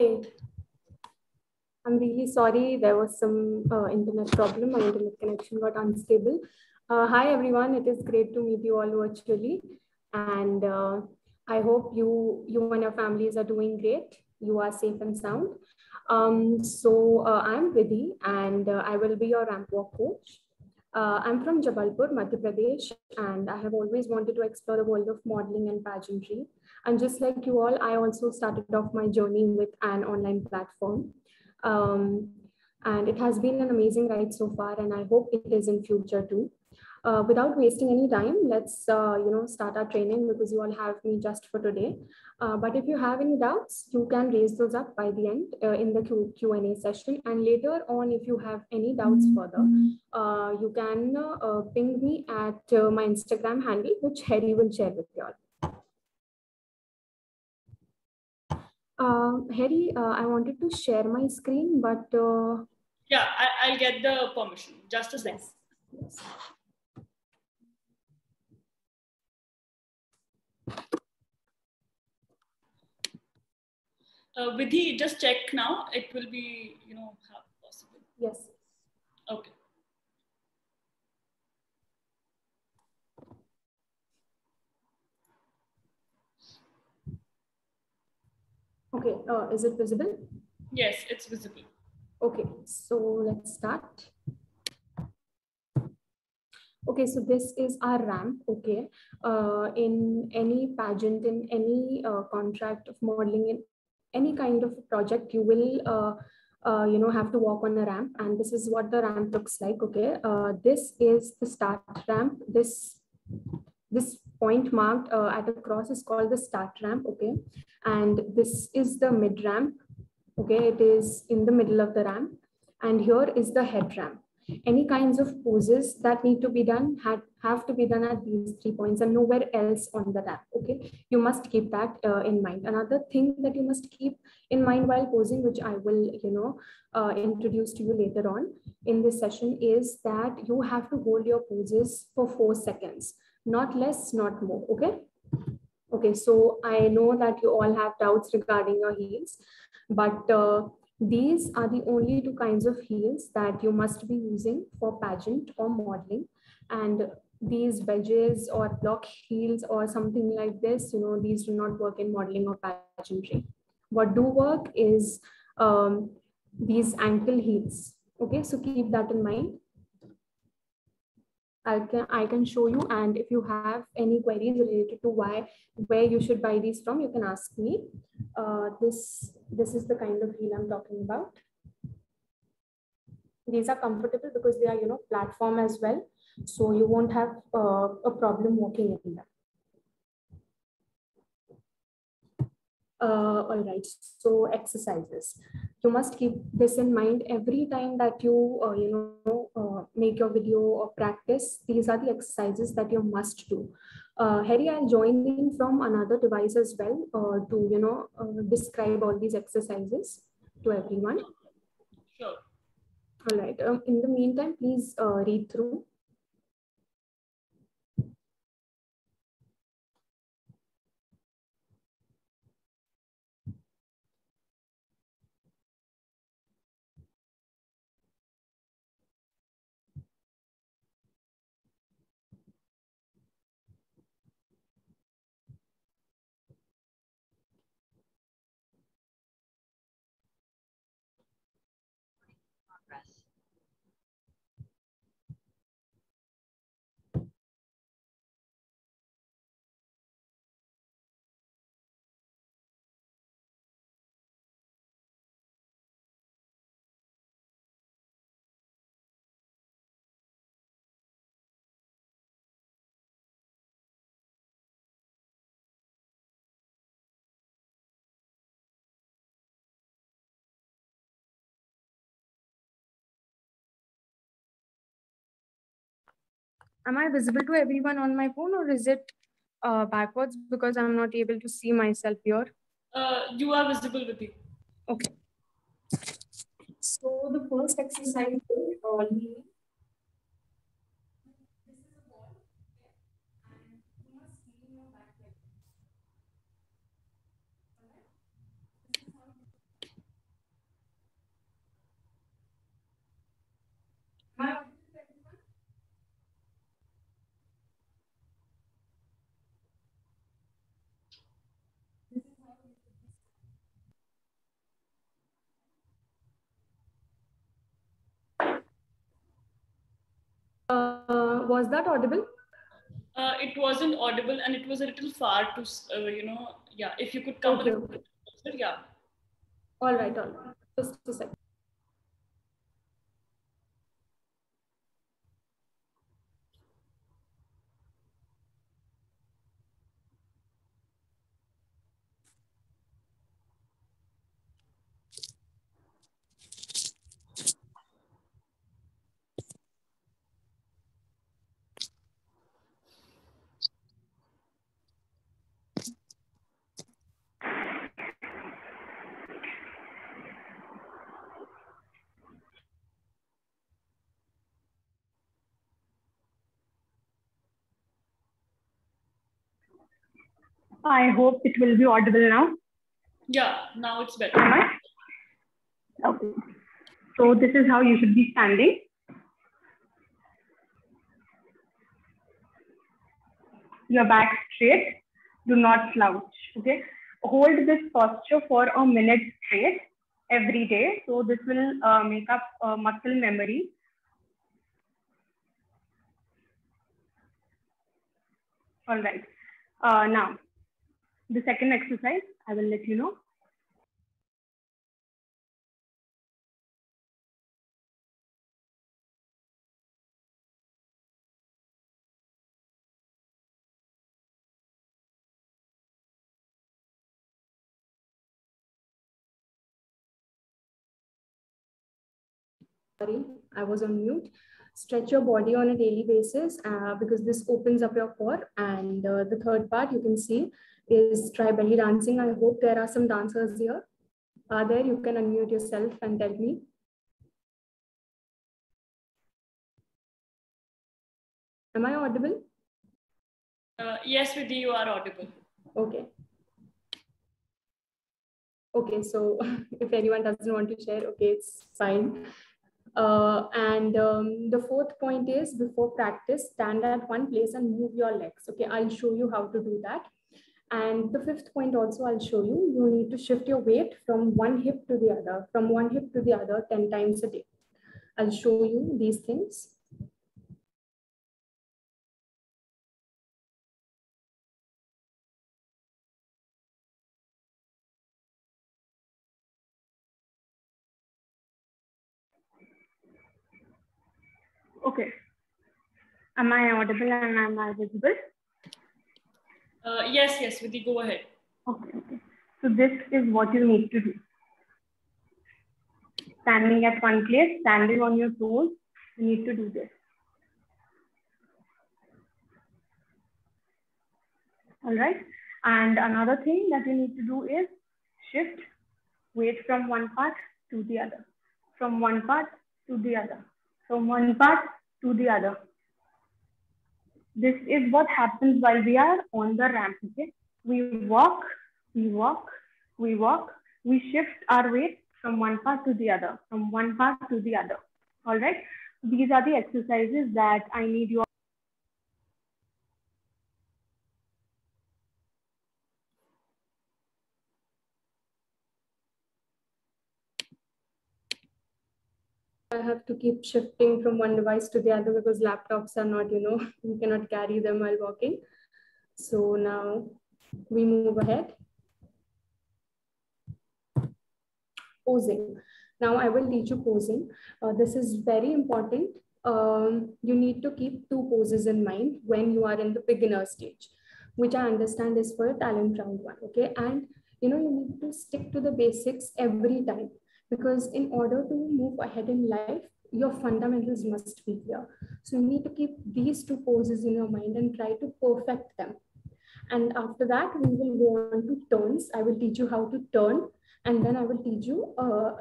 Right. I'm really sorry. There was some internet problem. My internet connection got unstable. Hi, everyone. It is great to meet you all virtually. And I hope you and your families are doing great. You are safe and sound. I'm Vidhi, and I will be your ramp walk coach. I'm from Jabalpur, Madhya Pradesh, and I have always wanted to explore the world of modeling and pageantry. And just like you all, I also started off my journey with an online platform. Um, and it has been an amazing ride so far, and I hope it is in future too. Without wasting any time, let's start our training because you all have me just for today. But if you have any doubts, you can raise those up by the end in the Q&A session. And later on, if you have any doubts further, you can ping me at my Instagram handle, which Harry will share with you all. Harry, I wanted to share my screen, but... Yeah, I'll get the permission. Just a second. Yes. Vidhi, just check now. It will be, how possible. Yes. Okay. Okay, is it visible? Yes, it's visible. Okay, so let's start. Okay, so this is our ramp, okay. In any pageant, in any contract of modeling, in any kind of project, you will have to walk on a ramp, and this is what the ramp looks like, okay. This is the start ramp. This point marked at a cross is called the start ramp, okay. And this is the mid ramp, okay. It is in the middle of the ramp, and here is the head ramp. Any kinds of poses that need to be done have to be done at these 3 points and nowhere else on the ramp, okay. You must keep that in mind. Another thing that you must keep in mind while posing, which I will introduce to you later on in this session, is that you have to hold your poses for 4 seconds, not less, not more, okay. Okay, so I know that you all have doubts regarding your heels, but these are the only 2 kinds of heels that you must be using for pageant or modeling. And these wedges or block heels or something like this, these do not work in modeling or pageantry. What do work is these ankle heels. Okay, so keep that in mind. I can show you, and if you have any queries related to where you should buy these from, you can ask me. This is the kind of heel I'm talking about. These are comfortable because they are platform as well, so you won't have a problem walking in them. All right, so exercises. You must keep this in mind every time that you make your video or practice. These are the exercises that you must do. Harry, I'll join in from another device as well to describe all these exercises to everyone. Sure. All right. In the meantime, please read through. Am I visible to everyone on my phone, or is it backwards because I'm not able to see myself here? You are visible with you. Okay. So the first exercise is kneeling. This is a ball, okay? And you must lean your back leg. Alright? This is how Was that audible? It wasn't audible and it was a little far to, yeah, if you could come Okay, a little okay. closer, yeah. All right. Just a second. I hope it will be audible now. Yeah, now it's better. Am I? Okay. So this is how you should be standing. Your back straight. Do not slouch. Okay. Hold this posture for a minute straight every day. So this will make up muscle memory. All right. Now, the second exercise, I will let you know. Sorry, I was on mute. Stretch your body on a daily basis because this opens up your core. And the third part you can see is try belly dancing. I hope there are some dancers here. Are there? You can unmute yourself and tell me. Am I audible? Yes, Vidhi, you are audible. Okay. Okay, so if anyone doesn't want to share, okay, it's fine. The fourth point is before practice, stand at one place and move your legs. Okay, I'll show you how to do that. And the fifth point also I'll show you. You need to shift your weight from one hip to the other, 10 times a day. I'll show you these things. Okay. Am I audible and am I visible? Yes, Vidhi, go ahead. Okay. So this is what you need to do. Standing at one place, standing on your toes, you need to do this. All right. And another thing that you need to do is shift weight from one part to the other, from one part to the other, from one part to the other. This is what happens while we are on the ramp. Okay, we walk, we walk, we walk, we shift our weight from one part to the other, from one part to the other. All right. These are the exercises that I need you. I have to keep shifting from one device to the other because laptops are not, you cannot carry them while walking. So now we move ahead. Posing. Now I will teach you posing. This is very important. You need to keep two poses in mind when you are in the beginner stage, which I understand is for talent round one. Okay. And you need to stick to the basics every time because in order to move ahead in life, your fundamentals must be clear. So you need to keep these two poses in your mind and try to perfect them. And after that, we will go on to turns. I will teach you how to turn, and then I will teach you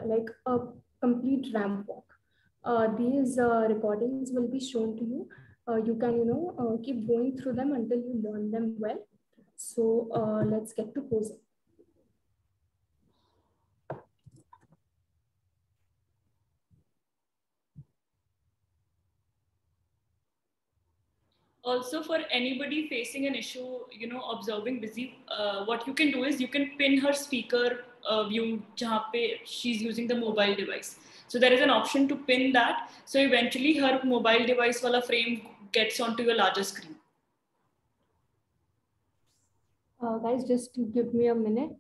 like a complete ramp walk. These recordings will be shown to you. You can, keep going through them until you learn them well. So let's get to posing. Also, for anybody facing an issue, observing busy, what you can do is you can pin her speaker view jahan pe she's using the mobile device. So there is an option to pin that. So eventually her mobile device wala frame gets onto your larger screen. Guys, just give me a minute.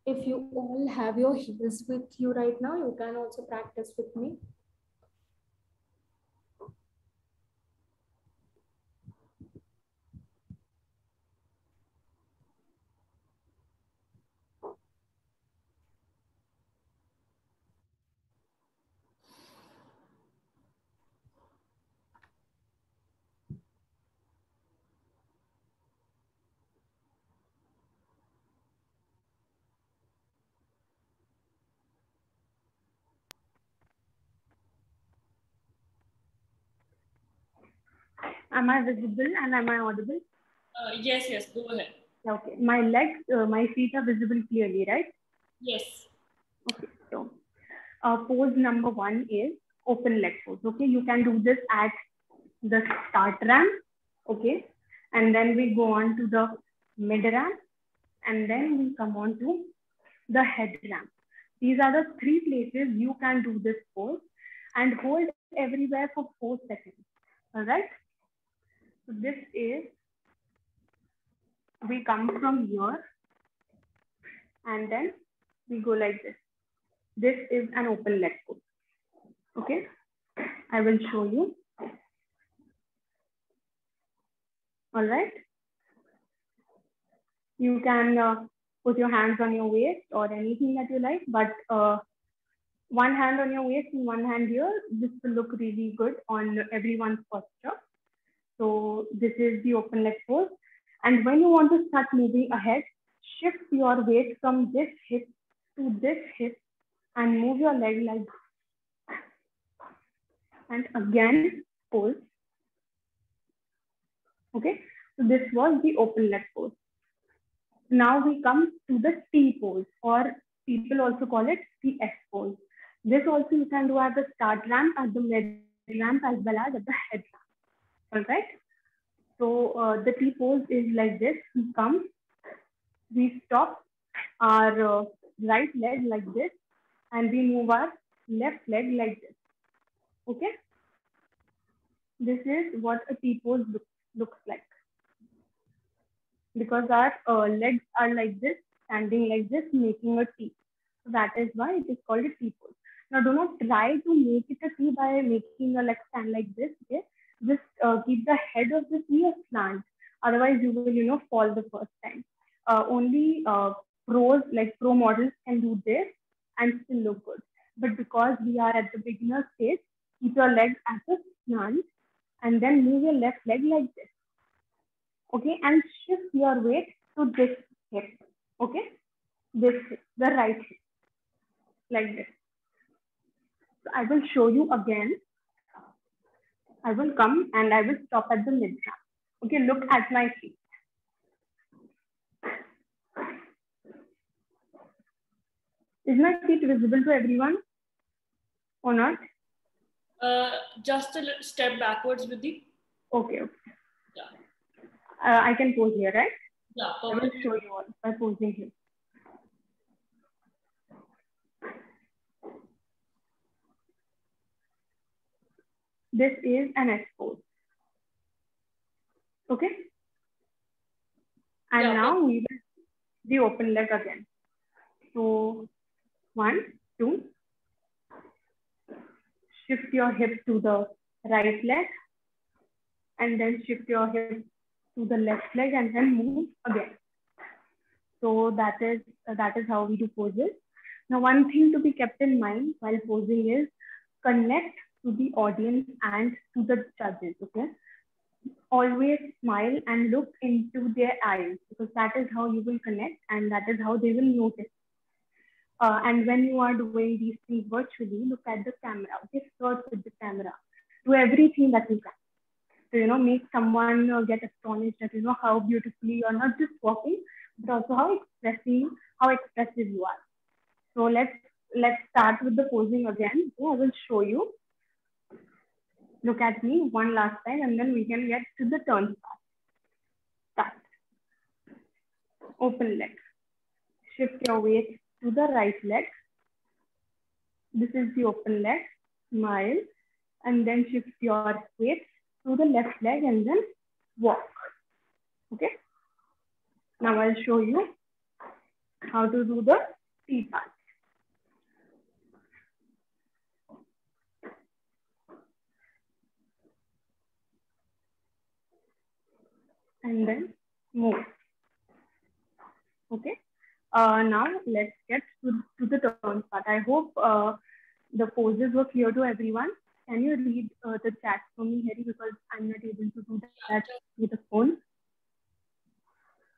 If you all have your heels with you right now, you can also practice with me. Am I visible and am I audible? Yes, go ahead. Okay, my legs, my feet are visible clearly, right? Yes. Okay, so pose number 1 is open leg pose. Okay, you can do this at the start ramp. Okay, and then we go on to the mid ramp, and then we come on to the head ramp. These are the 3 places you can do this pose and hold everywhere for 4 seconds. All right. So this is, we come from here and then we go like this. This is an open leg pose. Okay, I will show you. All right. You can put your hands on your waist or anything that you like, but one hand on your waist and one hand here. This will look really good on everyone's posture. So this is the open leg pose. And when you want to start moving ahead, shift your weight from this hip to this hip and move your leg like this. And again, pose. Okay, so this was the open leg pose. Now we come to the T pose, or people also call it the S pose. This also you can do at the start ramp, at the mid ramp, as well as at the head ramp. All right. So the T pose is like this. We come, we stop our right leg like this, and we move our left leg like this. Okay. This is what a T pose looks like. Because our legs are like this, standing like this, making a T. So that is why it is called a T pose. Now, do not try to make it a T by making your leg stand like this. Okay, just keep the head of the T slant. Otherwise, you will, fall the first time. Only pros, like pro models, can do this and still look good. But because we are at the beginner stage, keep your legs at a slant and then move your left leg like this. Okay, and shift your weight to this hip. Okay, this hip, the right hip, like this. So I will show you again. I will come and I will stop at the mid ramp. Okay, look at my feet. Is my feet visible to everyone or not? Just a step backwards with the. Okay. Yeah. I can pose here, right? Yeah. I will show you all by posing here. This is an S pose. Okay. And now we will the open leg again. So 1, 2. Shift your hip to the right leg and then shift your hip to the left leg and then move again. So that is how we do poses. Now, one thing to be kept in mind while posing is connect to the audience and to the judges. Okay, always smile and look into their eyes, because that is how you will connect and that is how they will notice. And when you are doing these things virtually, look at the camera. Okay, flirt with the camera. Do everything that you can. So, make someone get astonished at, how beautifully you're not just walking, but also how expressive you are. So let's start with the posing again. So I will show you. Look at me one last time and then we can get to the turn part. Start. open leg. Shift your weight to the right leg. This is the open leg, smile, and then shift your weight to the left leg and then walk. Okay. Now I'll show you how to do the T part. And then move. Okay. Now let's get to the turn part. I hope the poses were clear to everyone. Can you read the chat for me, Harry, because I'm not able to do that with the phone.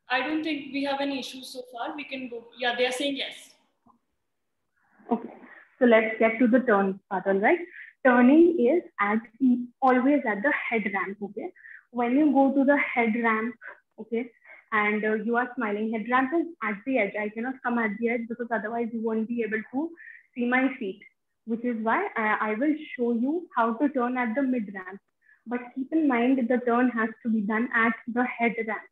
I don't think we have any issues so far. We can go. Yeah, they are saying yes. Okay. So let's get to the turn part, all right? Turning is always at the head ramp, okay? When you go to the head ramp, okay, and you are smiling, head ramp is at the edge. I cannot come at the edge because otherwise you won't be able to see my feet, which is why I will show you how to turn at the mid ramp. But keep in mind the turn has to be done at the head ramp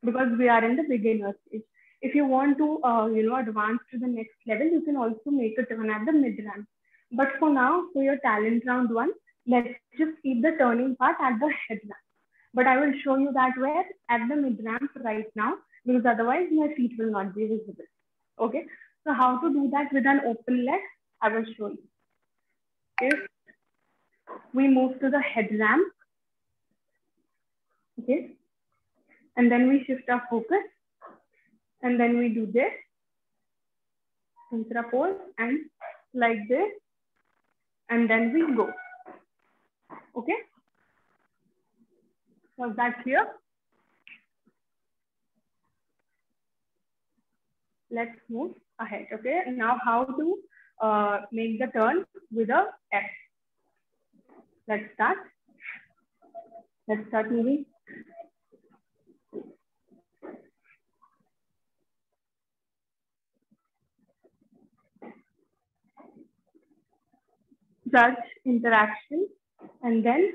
because we are in the beginner stage. If you want to, advance to the next level, you can also make a turn at the mid ramp. But for now, for your talent round 1, let's just keep the turning part at the head ramp. But I will show you that where at the mid ramp right now, because otherwise my feet will not be visible. Okay. So how to do that with an open leg, I will show you. If we move to the head ramp, okay, and then we shift our focus, and then we do this, Tantra pose, and like this, and then we go. Okay. Was that clear? Let's move ahead. Okay. Now how to make the turn with a F. Let's start. Let's start moving. Judge interaction, and then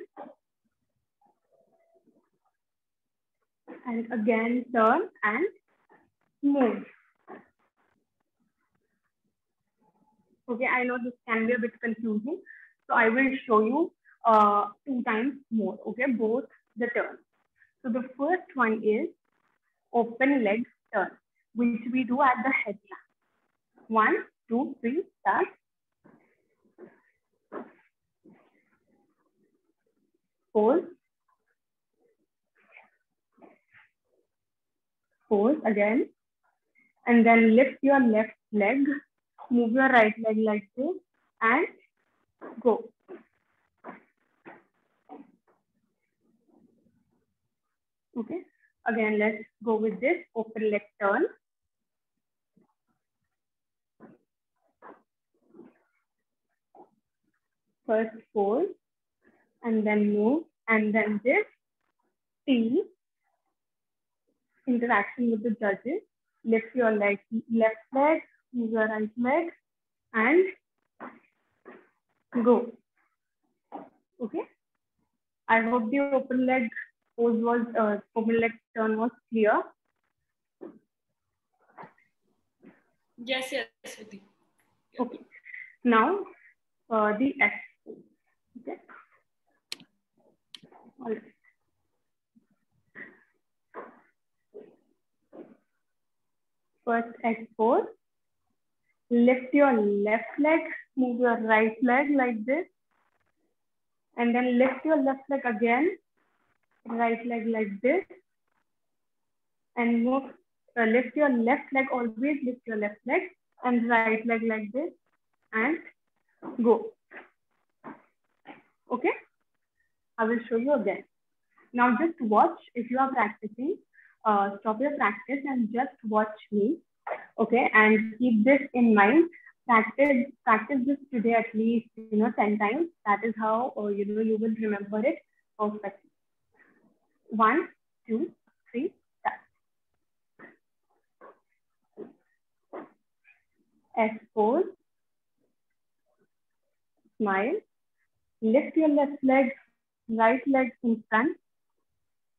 and again turn and move. Okay, I know this can be a bit confusing, so I will show you 2 times more. Okay, both the turns. So the first one is open leg turn, which we do at the head ramp. 1, 2, 3, start. Pose. Pose again. And then lift your left leg, move your right leg like this, and go. Okay. Again, let's go with this open leg turn. First pose, and then move, and then this T, interaction with the judges. Lift your leg, left leg, move your right leg, and go. Okay. I hope the open leg pose was, open leg turn was clear. Yes, yes. Okay. Now, the S. Okay. All right. First S pose. Lift your left leg, move your right leg like this, and then lift your left leg again, right leg like this, and move. Lift your left leg, always lift your left leg, and right leg like this, and go. Okay, I will show you again. Now just watch. If you are practicing, stop your practice and just watch me. Okay, and keep this in mind. Practice this today at least 10 times. That is how you will remember it perfectly. 1, 2, 3, start. S pose. Smile. Lift your left leg, right leg in front.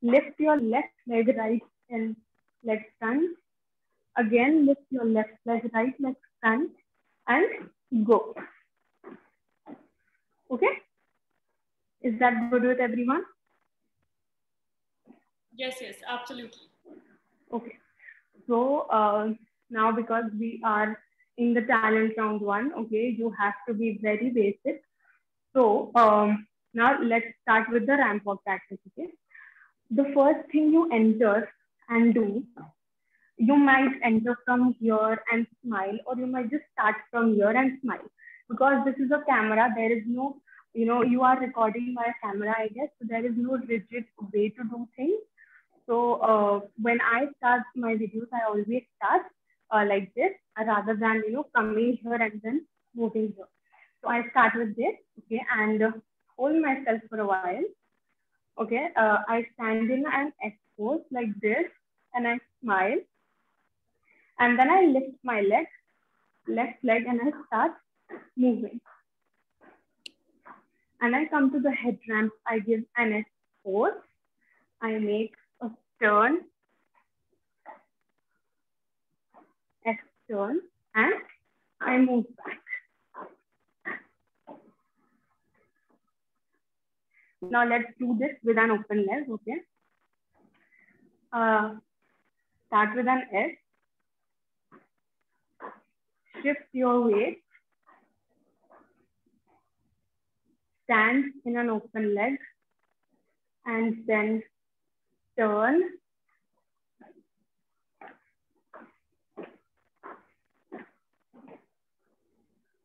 Lift your left leg, right and leg front, Again, lift your left leg, right leg front and go. Okay? Is that good with everyone? Yes, yes, absolutely. Okay. So now because we are in the talent round 1, okay, you have to be very basic. So now let's start with the ramp walk practice. Okay. The first thing you enter and do, you might enter from here and smile, or you might just start from here and smile. Because this is a camera, there is no, you are recording by a camera, I guess. So there is no rigid way to do things. So when I start my videos, I always start like this rather than, coming here and then moving here. So I start with this, okay, and hold myself for a while. Okay, I stand in an S pose like this and I smile. And then I lift my leg, left leg, and I start moving. And I come to the head ramp. I give an S pose. I make a turn, S turn, and I move back. Now let's do this with an open leg, okay? Start with an S. Shift your weight. Stand in an open leg. And then turn.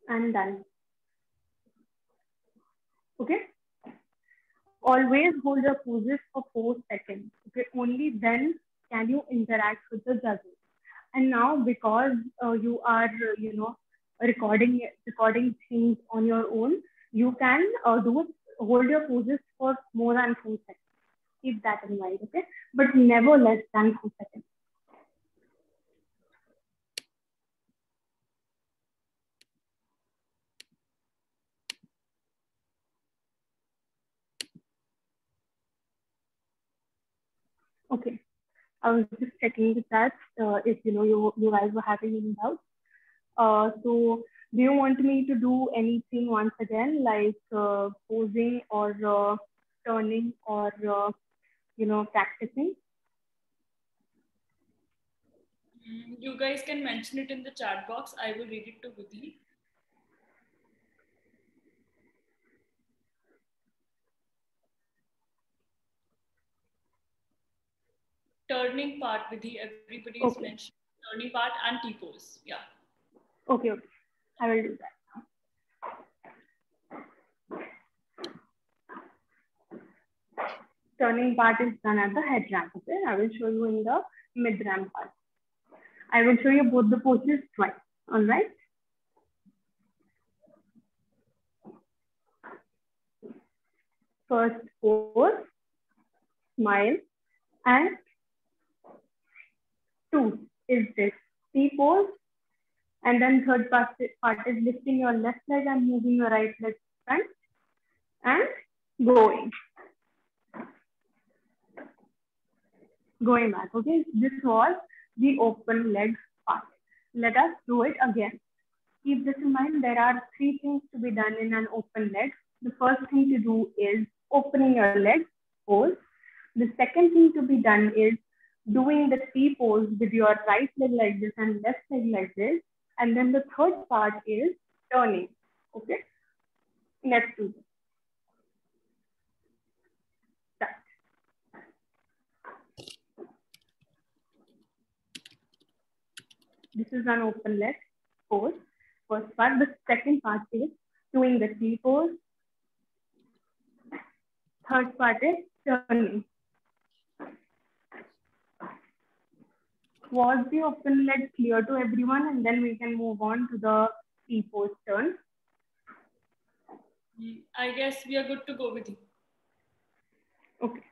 And done. Okay? Always hold your poses for 4 seconds. Okay, only then can you interact with the judges. And now, because you are, recording things on your own, you can hold your poses for more than 4 seconds. Keep that in mind, okay? But never less than 4 seconds. Okay. I was just checking the chat if you guys were having any doubts. So do you want me to do anything once again, like posing or turning or practicing? You guys can mention it in the chat box. I will read it to Vidhi. Turning part, Vidhi. Everybody is mentioning turning part and T-pose. Yeah. Okay. I will do that. Turning part is done at the head ramp. Okay. I will show you in the mid ramp part. I will show you both the poses twice. All right. First pose, smile, and 2 is this T pose. And then third part is lifting your left leg and moving your right leg front and going. Going back, okay? This was the open leg part. Let us do it again. Keep this in mind, there are 3 things to be done in an open leg. The first thing to do is opening your leg pose. The second thing to be done is doing the T pose with your right leg like this and left leg like this. And then the third part is turning, okay? Let's do this. Start. This is an open leg pose. First part. The second part is doing the T pose. Third part is turning. Was the open leg clear to everyone? And then we can move on to the T pose turn. I guess we are good to go with you. Okay.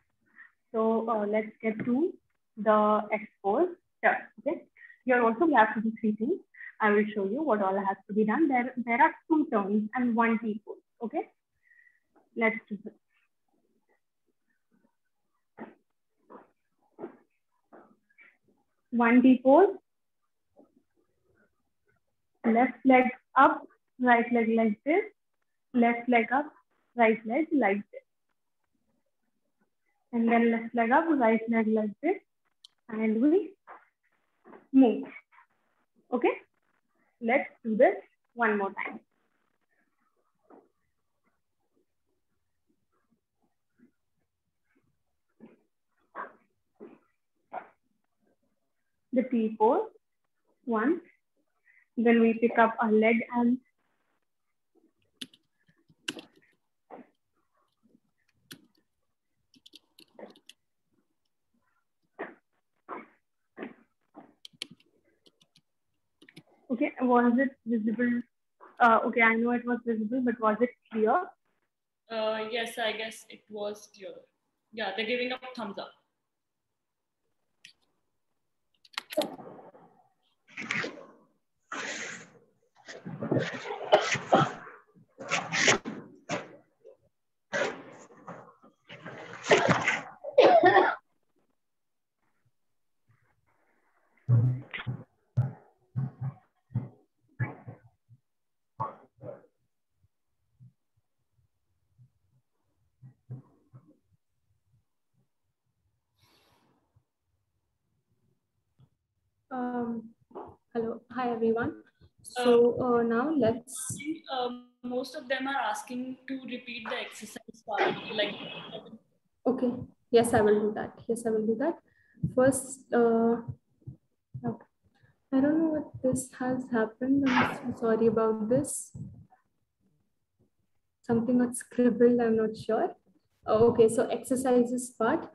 So let's get to the X pose turn. Okay. Here also we have to do 3 things. I will show you what all has to be done. There are 2 turns and 1 T pose. Okay. Let's do this. 1 T pose, left leg up, right leg like this, left leg up, right leg like this. And then left leg up, right leg like this, and we move. Okay, let's do this one more time. The T pose once, then we pick up our leg and okay, was it visible? Okay, I know it was visible, but was it clear? Yes, I guess it was clear. Yeah, they're giving a thumbs up. Hello, hi everyone. So now let's. Most of them are asking to repeat the exercise part, like. Okay. Yes, I will do that. Yes, I will do that. First, okay. I don't know what this has happened. I'm so sorry about this. Something got scribbled. I'm not sure. Okay, so exercises part.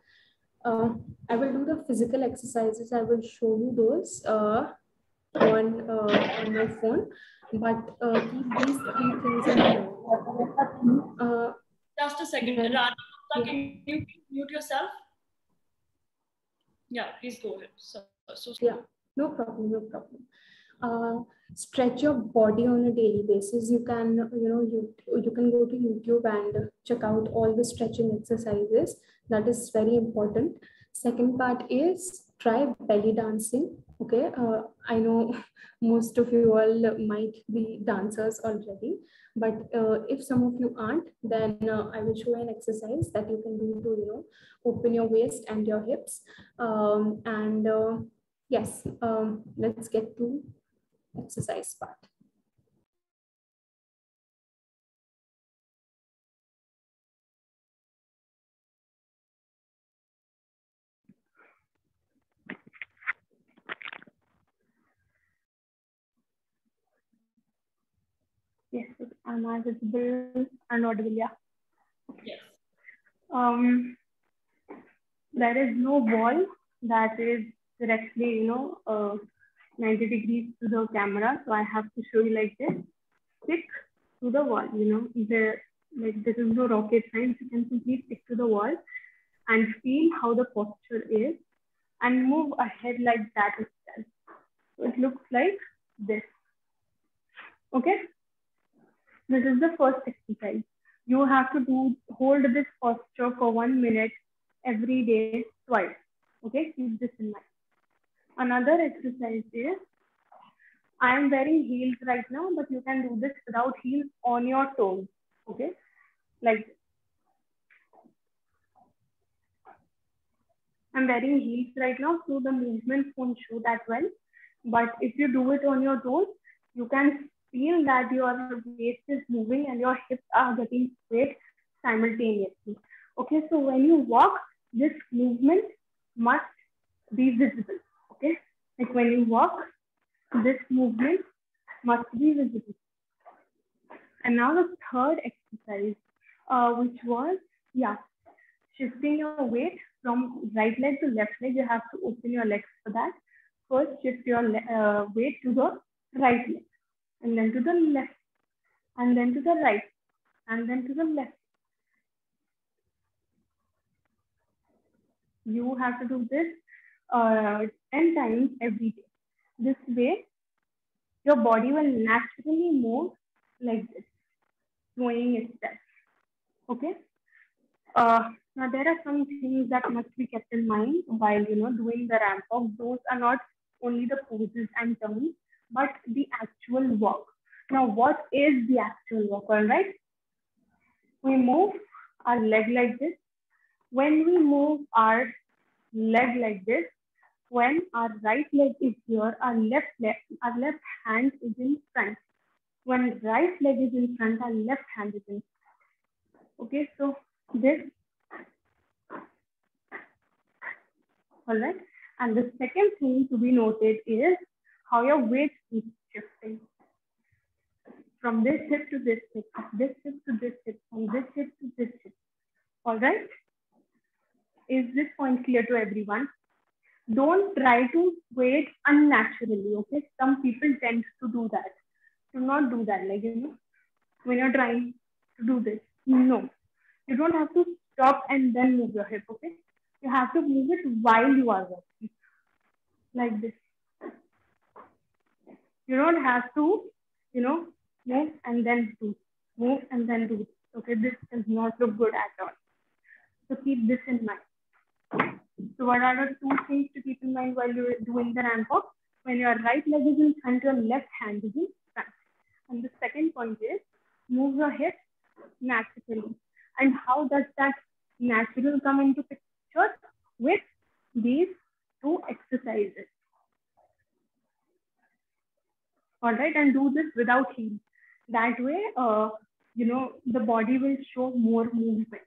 I will do the physical exercises. I will show you those on my phone. But keep these 3 things in mind. Just a second. Rana, can you mute yourself? Yeah, please go ahead. So yeah, no problem, no problem. Stretch your body on a daily basis. You can, you can go to YouTube and check out all the stretching exercises. That is very important. Second part is try belly dancing. Okay, I know most of you all might be dancers already, but if some of you aren't, then I will show an exercise that you can do to open your waist and your hips. Yes, let's get to exercise part. Yes, am I visible and audible? Yeah. yes. There is no wall that is directly, 90 degrees to the camera. So I have to show you like this. Stick to the wall, this is no rocket science. You can simply stick to the wall and feel how the posture is and move ahead like that itself. So it looks like this. Okay. This is the first exercise. You have to hold this posture for 1 minute every day twice. Okay, keep this in mind. Another exercise is, I am wearing heels right now, but you can do this without heels on your toes. Okay, like this. I'm wearing heels right now, so the movements won't show that well. But if you do it on your toes, you can feel that your waist is moving and your hips are getting straight simultaneously. Okay, so when you walk, this movement must be visible. Okay, like when you walk, this movement must be visible. And now the third exercise, which was, shifting your weight from right leg to left leg. You have to open your legs for that. First, shift your weight to the right leg, and then to the left, and then to the right, and then to the left. You have to do this 10 times every day. This way, your body will naturally move like this, swaying itself. Okay. Now there are some things that must be kept in mind while doing the ramp walk. Those are not only the poses and turns, but the actual work. Now, what is the actual work? All right. We move our leg like this. When we move our leg like this, when our right leg is here, our left hand is in front. When right leg is in front, our left hand is in front. Okay, so this, all right. And the second thing to be noted is how your weight keeps shifting. From this hip to this hip, this hip to this hip, from this hip to this hip. All right. Is this point clear to everyone? Don't try to wait unnaturally, okay? Some people tend to do that. Do not do that, like, when you're trying to do this. No, you don't have to stop and then move your hip, okay? You have to move it while you are working, like this. You don't have to, move and then do, move and then do. Okay, this does not look good at all. So keep this in mind. So what are the two things to keep in mind while you're doing the ramp walk? When your right leg is in front, your left hand is in front. And the second point is move your hips naturally. And how does that natural come into picture? With these two exercises. All right, and do this without heels. That way, the body will show more movement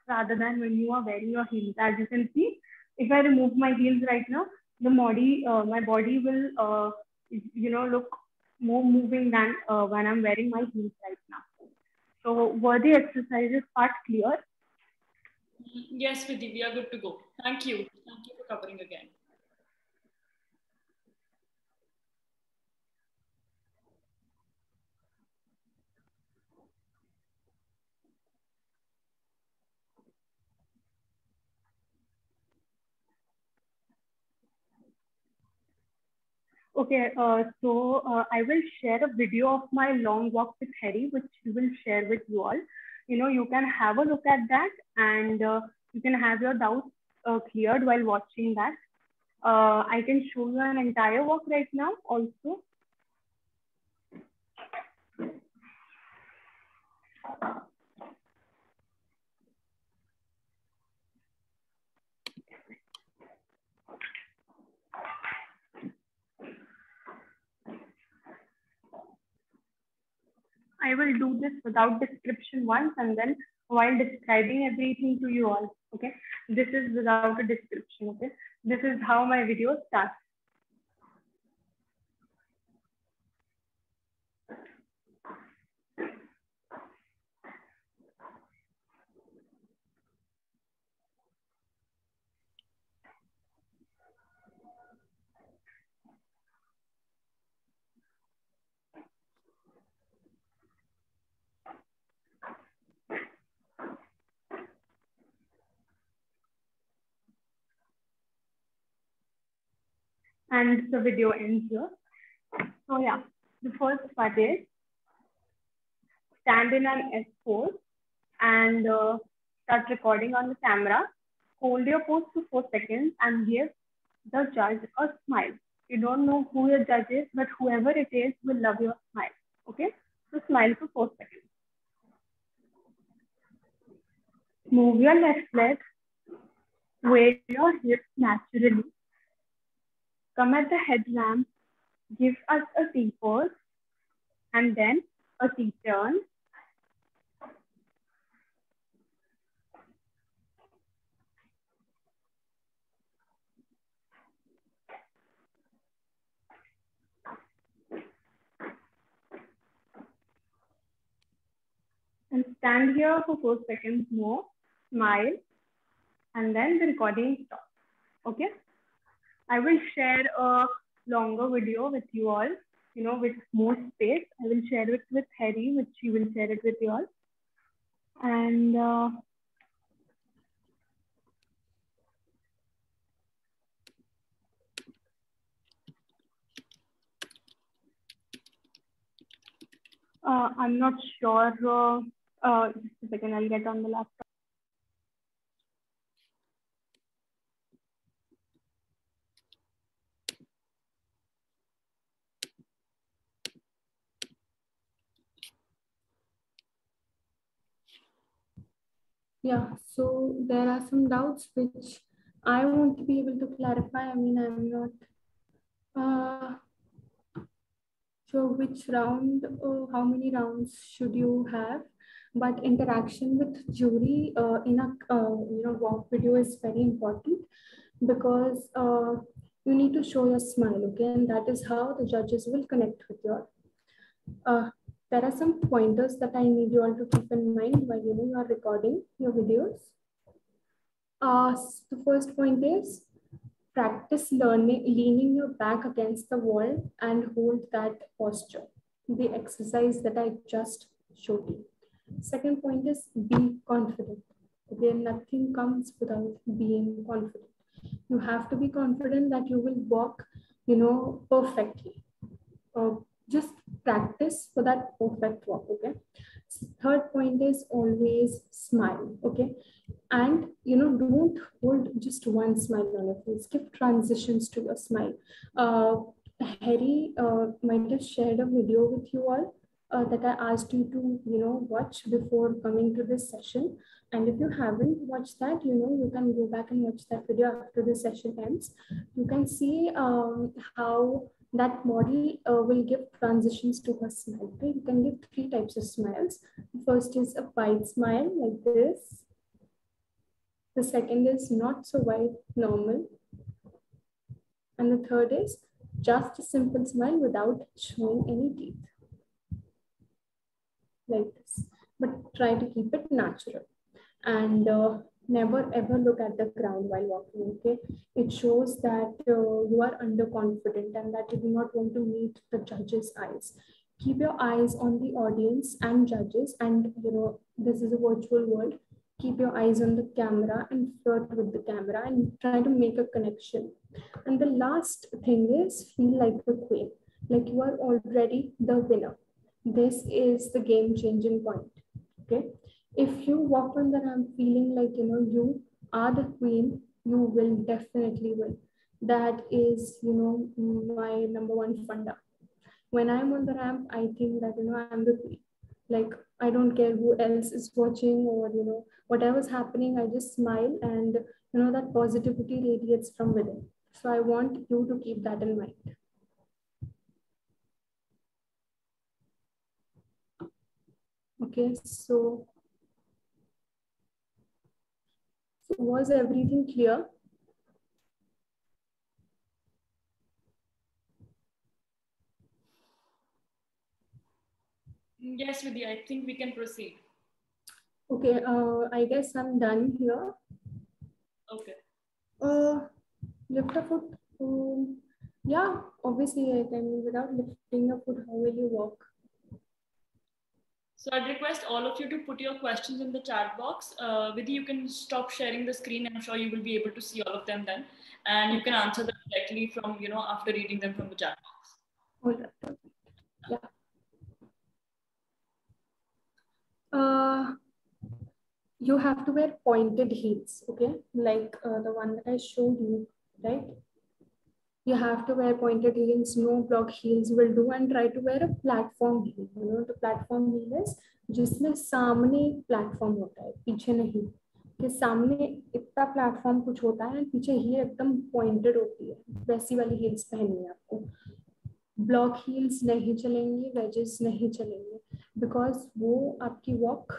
rather than when you are wearing your heels. As you can see, if I remove my heels right now, my body will, look more moving than when I'm wearing my heels right now. So were the exercises part clear? Yes, Vidhi, we are good to go. Thank you. Thank you for covering again. Okay, so I will share a video of my long walk with Harry, which we will share with you all. You can have a look at that, and you can have your doubts cleared while watching that. I can show you an entire walk right now also. I will do this without description once, and then while describing everything to you all, okay? This is without a description, okay? This is how my video starts. And the video ends here. So yeah, the first part is stand in an S pose and start recording on the camera. Hold your pose for 4 seconds and give the judge a smile. You don't know who your judge is, but whoever it is will love your smile. Okay? So smile for 4 seconds. Move your left leg. Weight your hips naturally. Come at the head ramp. Give us a T pose and then a T turn. And stand here for 4 seconds more, smile, and then the recording stops. Okay? I will share a longer video with you all, with more space. I will share it with Harry, which he will share it with you all. And I'm not sure. Just a second, I'll get on the laptop. Yeah, so there are some doubts which I won't be able to clarify. I mean, I'm not sure which round, how many rounds should you have, but interaction with jury in a walk video is very important, because you need to show your smile, okay, and that is how the judges will connect with your. There are some pointers that I need you all to keep in mind while you are recording your videos. The first point is practice leaning your back against the wall and hold that posture, the exercise that I just showed you. Second point is be confident. Again, nothing comes without being confident. You have to be confident that you will walk, perfectly. Just practice for that perfect walk, okay? Third point is always smile, okay? And don't hold just one smile on your face. Give transitions to your smile. Harry might have shared a video with you all that I asked you to watch before coming to this session. And if you haven't watched that, you can go back and watch that video after the session ends. You can see how that model will give transitions to her smile. Okay? You can give 3 types of smiles. First is a wide smile like this. The second is not so wide, normal. And the third is just a simple smile without showing any teeth. Like this. But try to keep it natural. And never ever look at the ground while walking, okay? It shows that you are underconfident and that you do not want to meet the judges' eyes. Keep your eyes on the audience and judges, and this is a virtual world. Keep your eyes on the camera and flirt with the camera and try to make a connection. And the last thing is feel like the queen, like you are already the winner. This is the game-changing point, okay? If you walk on the ramp feeling like you are the queen, you will definitely win. That is my number one funda. When I'm on the ramp, I think that I'm the queen. Like, I don't care who else is watching, or whatever's happening, I just smile, and that positivity radiates from within. So I want you to keep that in mind. Okay, so was everything clear? Yes, Vidhi, I think we can proceed. Okay, I guess I'm done here. Okay. Lift a foot. Yeah, obviously, I mean, without lifting a foot, how will you walk? So I'd request all of you to put your questions in the chat box. Vidhi, you can stop sharing the screen. I'm sure you will be able to see all of them then. And you can answer them directly from, after reading them from the chat box. All right. Yeah. You have to wear pointed heels, okay? Like the one that I showed you, right? You have to wear pointed heels, no block heels will do, and try to wear a platform heel. The platform heel is जिसमें सामने platform होता है, पीछे नहीं, कि सामने इतना platform कुछ होता है, पीछे हील एकदम पॉइंटेड होती है, वैसी वाली हील्स पहननी है आपको. ब्लॉक हील्स नहीं चलेंगी, वेजेस नहीं चलेंगे, बिकॉज वो आपकी वॉक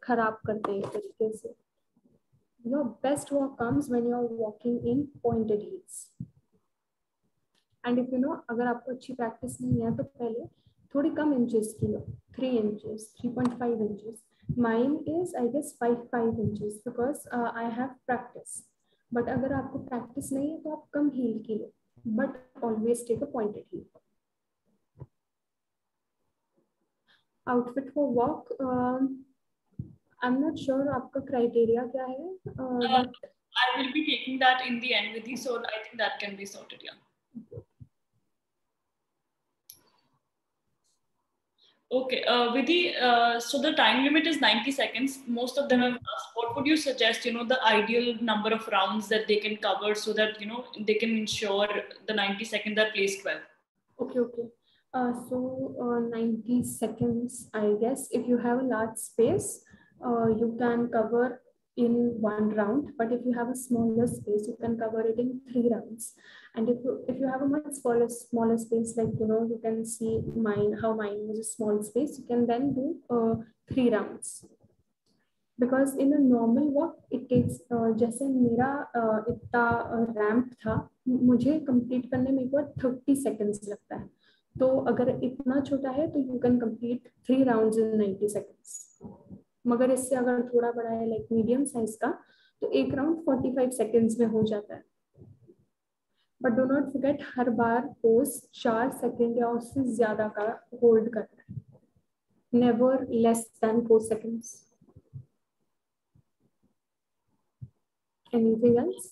खराब करते हैं एक तरीके से. Your best walk comes when you are walking in pointed heels. And if अगर आपको अच्छी प्रैक्टिस नहीं है तो पहले थोड़ी कम इंचेस की लो, 3 inches, 3.5 inches. Mine is I guess 5 inches because I have practice. But अगर आपको प्रैक्टिस नहीं है तो आप कम हील की लो, but always take a pointed heel. Outfit for walk. I'm not sure आपका criteria क्या है. But I will be taking that in the end with you, so I think that can be sorted. Yeah. Okay, Vidhi, so the time limit is 90 seconds. Most of them have asked, what would you suggest, the ideal number of rounds that they can cover so that, they can ensure the 90 seconds are placed well? Okay. So 90 seconds, I guess, if you have a large space, you can cover in one round, but if you have a smaller space, you can cover it in 3 rounds. And if you have a much smaller space, like you can see how mine was a small space, you can then do 3 rounds. Because in a normal walk it takes जैसे मेरा इतना ramp था, मुझे complete करने में 30 seconds लगता है, तो अगर इतना छोटा है तो you can complete 3 rounds in 90 seconds. मगर इससे अगर थोड़ा बड़ा है लाइक मीडियम साइज का, तो एक राउंड 45 सेकेंड्स में हो जाता है। But do not forget, her bar pose 4 second या उससे ज्यादा का होल्ड करना है, never less than 4 seconds. Anything else?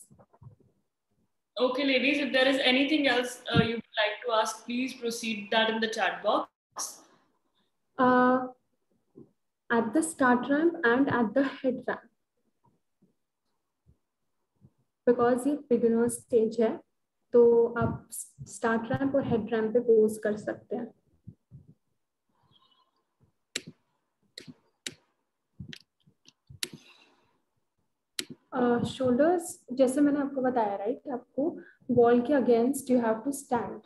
Okay, ladies, if there is anything else you would like to ask, please proceed that in the chat box. At the start ramp and at the head ramp, because ये beginner stage है, तो आप start ramp और head ramp पे pose कर सकते हैं। Shoulders जैसे मैंने आपको बताया, राइट, आपको वॉल के against you have to stand,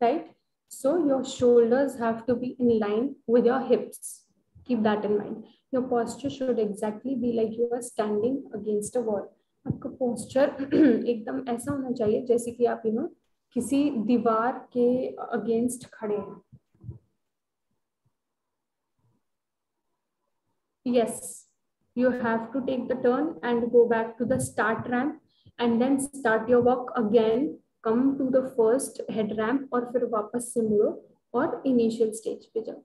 right, so your shoulders have to be in line with your hips, keep that in mind. Your posture should exactly be like you are standing against a wall. आपका posture एकदम ऐसा होना चाहिए जैसे कि आप किसी दीवार के अगेंस्ट खड़े हैं। Yes, you have to take the turn and go back to the start ramp and then start your walk again, come to the first head ramp और फिर वापस से मुड़ो और initial stage पे जाओ।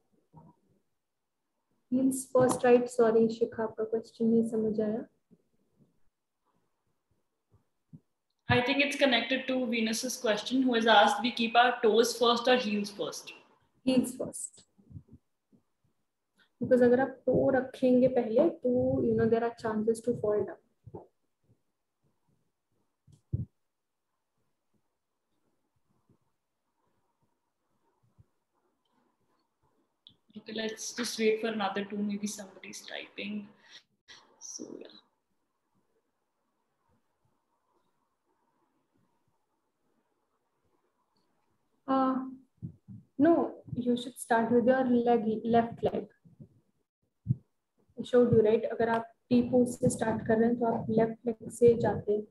Heels first, right? Sorry शिखा, आपका question नहीं समझ आया। I think it's connected to Venus's question, who has asked, we keep our toes first or heels first? Heels first. Because अगर आप टो रखेंगे पहले तो there are chances to fall down. Okay, let's just wait for another 2. Maybe somebody's typing. So yeah. No, you should start with your left leg. I showed you, right? अगर आप T pose से start कर रहे हैं तो आप left leg से जाते हैं।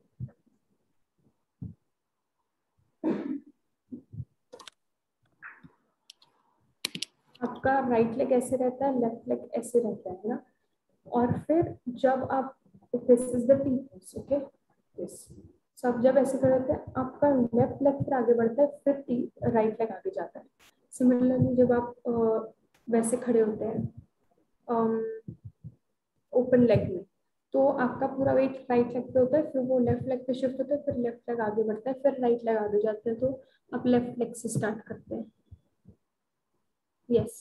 आपका राइट लेग ऐसे रहता है, लेफ्ट लेग ऐसे रहता है ना, और फिर जब आप this is the T pose, okay, this, so आप जब ऐसे करते हैं आपका लेफ्ट लेग फिर आगे बढ़ता है, फिर राइट लेग आगे जाता है। सिमिलरली जब आप वैसे खड़े होते हैं ओपन लेग में, तो आपका पूरा वेट राइट लेग पे होता है, फिर वो लेफ्ट लेग पे शिफ्ट होता है, फिर लेफ्ट लेग आगे बढ़ता है, फिर राइट लेग आगे जाते हैं, तो आप लेफ्ट लेग से स्टार्ट करते हैं। Yes,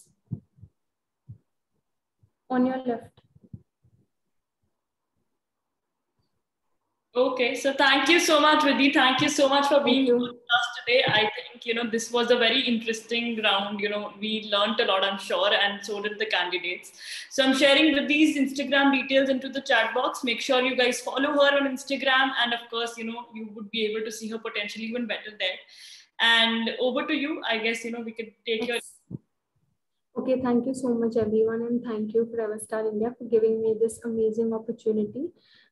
on your left. Okay, so thank you so much, Vidhi. Thank you so much for being with us today. I think this was a very interesting round. We learned a lot, I'm sure, and so did the candidates. So I'm sharing Vidhi's Instagram details into the chat box. Make sure you guys follow her on Instagram, and of course, you would be able to see her potential even better there. And over to you. I guess we could take your. Okay, thank you so much everyone, and thank you Forever Star India for giving me this amazing opportunity.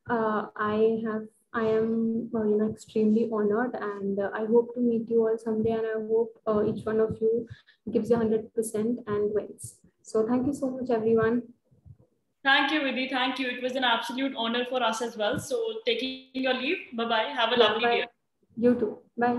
I am extremely honored, and I hope to meet you all someday, and I hope each one of you gives you 100% and wins. So thank you so much everyone. Thank you, Vidhi. Thank you. It was an absolute honor for us as well. So taking your leave. Bye-bye. Have a lovely day. You too. Bye.